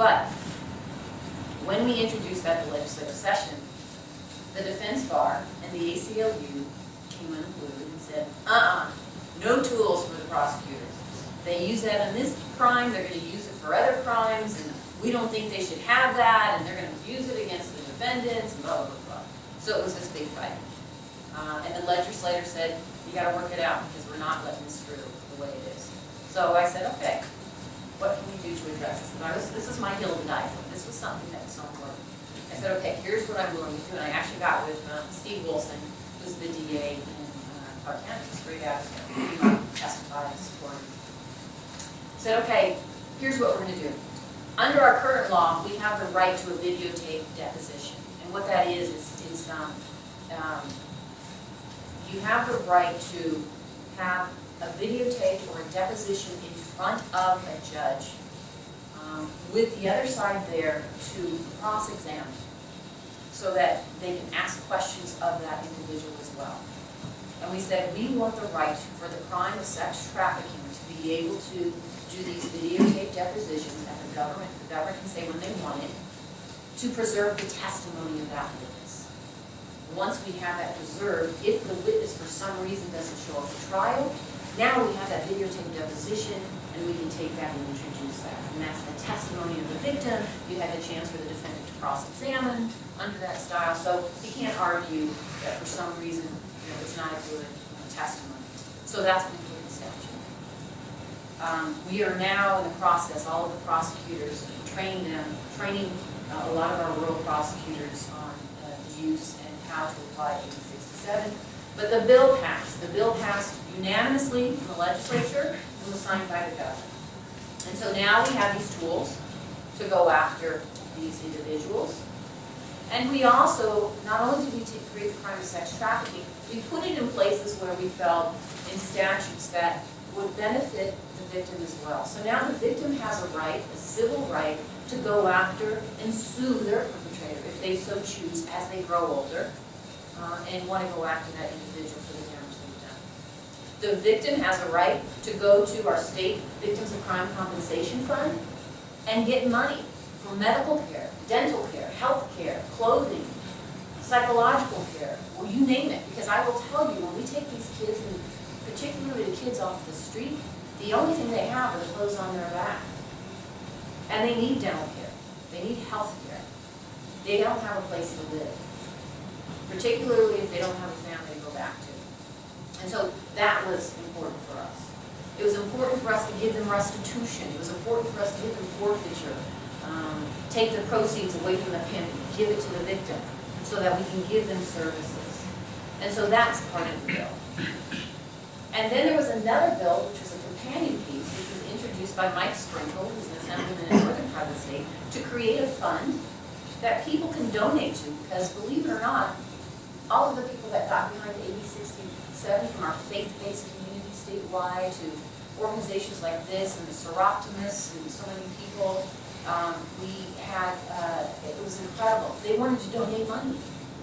But when we introduced that to legislative session, the defense bar and the ACLU came unglued and said, no tools for the prosecutors. They use that in this crime, they're going to use it for other crimes, and we don't think they should have that, and they're going to use it against the defendants, and blah, blah, blah. So it was this big fight. And the legislator said, you got to work it out because we're not letting this through the way it is. So I said, okay, what can we do to address this? This was my hill to die for. This was something that was so important. I said, okay, here's what I'm willing to do. And I actually got with Steve Wilson, who's the DA in Clark County, he's a great advocate. He testified to support him. Said, okay, here's what we're going to do. Under our current law, we have the right to a videotape deposition. And what that is you have the right to have a videotape or a deposition in front of a judge with the other side there to cross-examine so that they can ask questions of that individual as well. And we said we want the right for the crime of sex trafficking to be able to do these videotape depositions at the government can say when they want it, to preserve the testimony of that witness. Once we have that preserved, if the witness for some reason doesn't show up for trial, now we have that videotape deposition and we can take that and introduce that. And that's the testimony of the victim. You have a chance for the defendant to cross-examine under that style. So you can't argue that for some reason it's not a good testimony. So that's been put in statute. We are now in the process, all of the prosecutors, training a lot of our rural prosecutors on the use and how to apply AB 67. But the bill passed. The bill passed unanimously from the legislature and was signed by the governor. And so now we have these tools to go after these individuals. And we also, not only did we create the crime of sex trafficking, we put it in places where we felt in statutes that would benefit the victim as well. So now the victim has a right, a civil right, to go after and sue their perpetrator if they so choose as they grow older and want to go after that individual for the damage they've done. The victim has a right to go to our state Victims of Crime Compensation Fund and get money for medical care, dental care, health care, clothing, psychological care, well, you name it. Because I will tell you, when we take these kids, and particularly the kids off the street, the only thing they have are the clothes on their back. And they need dental care. They need health care. They don't have a place to live, particularly if they don't have a family to go back to. And so that was important for us. It was important for us to give them restitution. It was important for us to give them forfeiture. Take the proceeds away from the pimp and give it to the victim so that we can give them services. And so that's part of the bill. And then there was another bill, which was a companion piece, which was introduced by Mike Sprinkle, who's an assemblyman in the northern part of the state, to create a fund that people can donate to, because believe it or not, all of the people that got behind AB 67, from our faith-based community statewide to organizations like this and the Seroptimists and so many people, it was incredible. They wanted to donate money.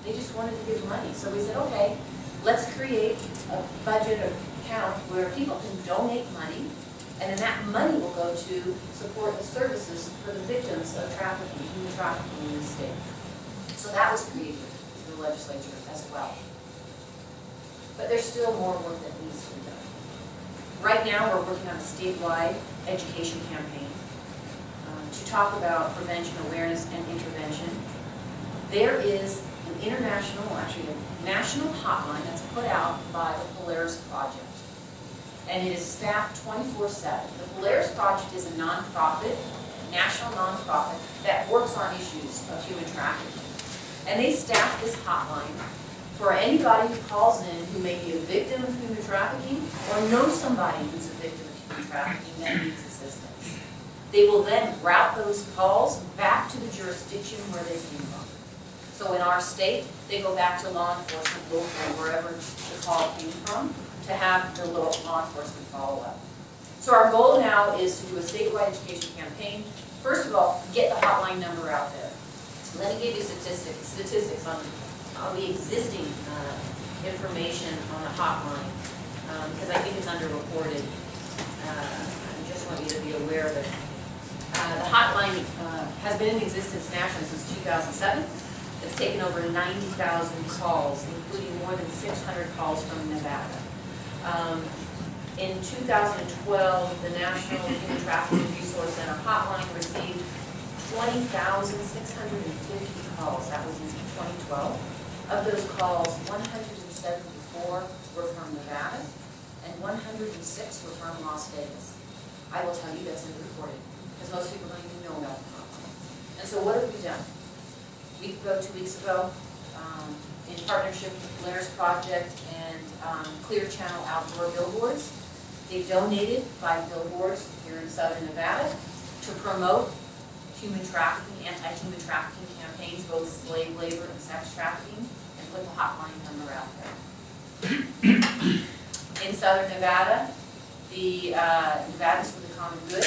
They just wanted to give money. So we said, okay, let's create a budget account where people can donate money, and then that money will go to support the services for the victims of trafficking, human trafficking in the state. So that was created through the legislature as well. But there's still more work that needs to be done. Right now, we're working on a statewide education campaign to talk about prevention, awareness, and intervention. There is an international, actually a national hotline that's put out by the Polaris Project. And it is staffed 24/7. The Polaris Project is a nonprofit, national nonprofit, that works on issues of human trafficking. And they staff this hotline for anybody who calls in who may be a victim of human trafficking or knows somebody who's a victim of human trafficking that needs assistance. They will then route those calls back to the jurisdiction where they came from. So in our state, they go back to law enforcement, local, wherever the call came from, to have the law enforcement follow up. So our goal now is to do a statewide education campaign. First of all, get the hotline number out there. Let me give you statistics on the existing information on the hotline, because I think it's underreported. I just want you to be aware of it. The hotline has been in existence nationally since 2007. It's taken over 90,000 calls, including more than 600 calls from Nevada. In 2012, the National Human Trafficking Resource Center hotline received 20,650 calls. That was in 2012. Of those calls, 174 were from Nevada, and 106 were from Las Vegas. I will tell you that's in the recording, because most people don't even know about the problem. And so what have we done? 2 weeks ago, in partnership with Blair's Project and Clear Channel Outdoor Billboards, they donated 5 billboards here in southern Nevada to promote human trafficking, anti-human trafficking campaigns, both slave labor and sex trafficking, and put the hotline number out there. In southern Nevada, the Nevadans for the Common Good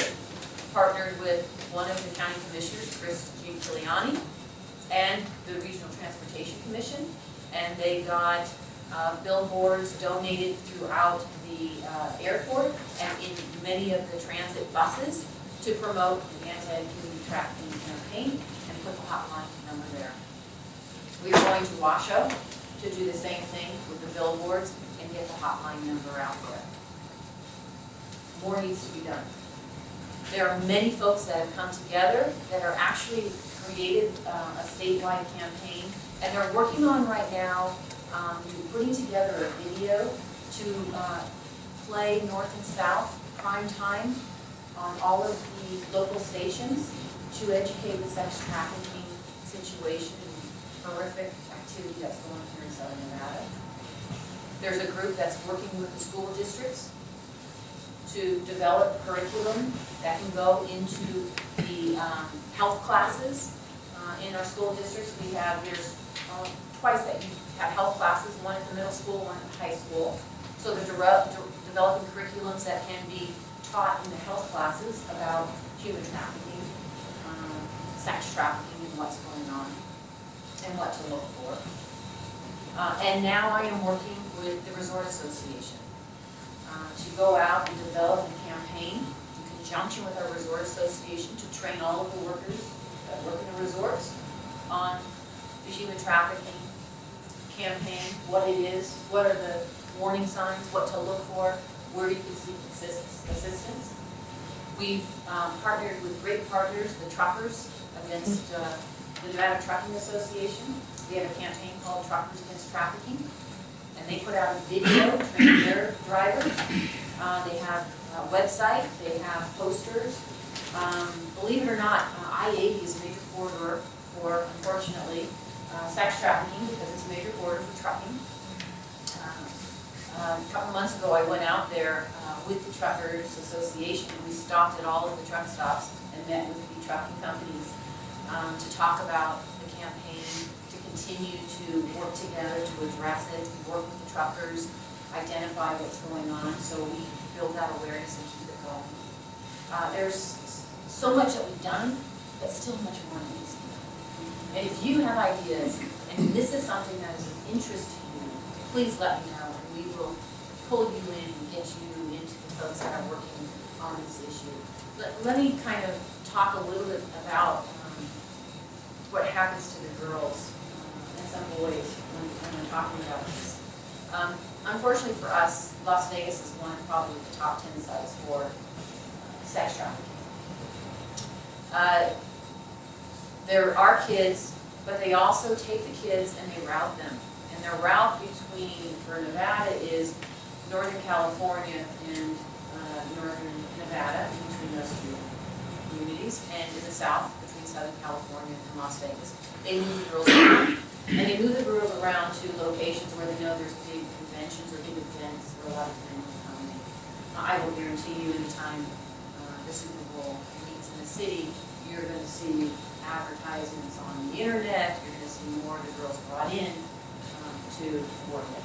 partnered with one of the county commissioners, Chris G. Kiliani, and the Regional Transportation Commission, and they got billboards donated throughout the airport and in many of the transit buses to promote the anti-human trafficking campaign and put the hotline number there. We are going to Washoe to do the same thing with the billboards and get the hotline number out there. More needs to be done. There are many folks that have come together that are actually created a statewide campaign, and they're working on right now putting together a video to play north and south prime time on all of the local stations to educate the sex trafficking situation and horrific activity that's going on here in southern Nevada. There's a group that's working with the school districts to develop curriculum that can go into the health classes in our school districts. There's twice that you have health classes, one at the middle school, one at the high school. So they're developing curriculums that can be taught in the health classes about human trafficking, sex trafficking, and what's going on, and what to look for. And now I am working with the Resort Association to go out and develop a campaign in conjunction with our Resort Association to train all of the workers that work in the resorts on the human trafficking campaign, what it is, what are the warning signs, what to look for, where you can seek assistance. We've partnered with great partners, the truckers, against the Nevada Trucking Association. They have a campaign called Truckers Against Trafficking, and they put out a video training their drivers. They have a website, they have posters. Believe it or not, I-80 is a major corridor for, unfortunately, sex trafficking, because it's a major corridor for trucking. A couple months ago, I went out there with the Truckers Association, and we stopped at all of the truck stops and met with the trucking companies to talk about the campaign, to continue to work together to address it, work with the truckers, identify what's going on, so we build that awareness and keep it going. There's so much that we've done, but still much more needs to be done. And if you have ideas, and this is something that is of interest to you, please let me know, and we will pull you in and get you into the folks that are working on this issue. Let me kind of talk a little bit about what happens to the girls and some boys when we're talking about this. Unfortunately for us, Las Vegas is one of probably the top 10 sites for sex trafficking. There are kids, but they also take the kids and they route them. And their route for Nevada is Northern California and Northern Nevada, between those two communities, and in the south, between Southern California and Las Vegas. They move the girls around, and they move the girls around to locations where they know there's big conventions or big events where a lot of families are coming in. I will guarantee you anytime the Super Bowl meets in the city, you're going to see advertisements on the internet, you're going to see more of the girls brought in to work with.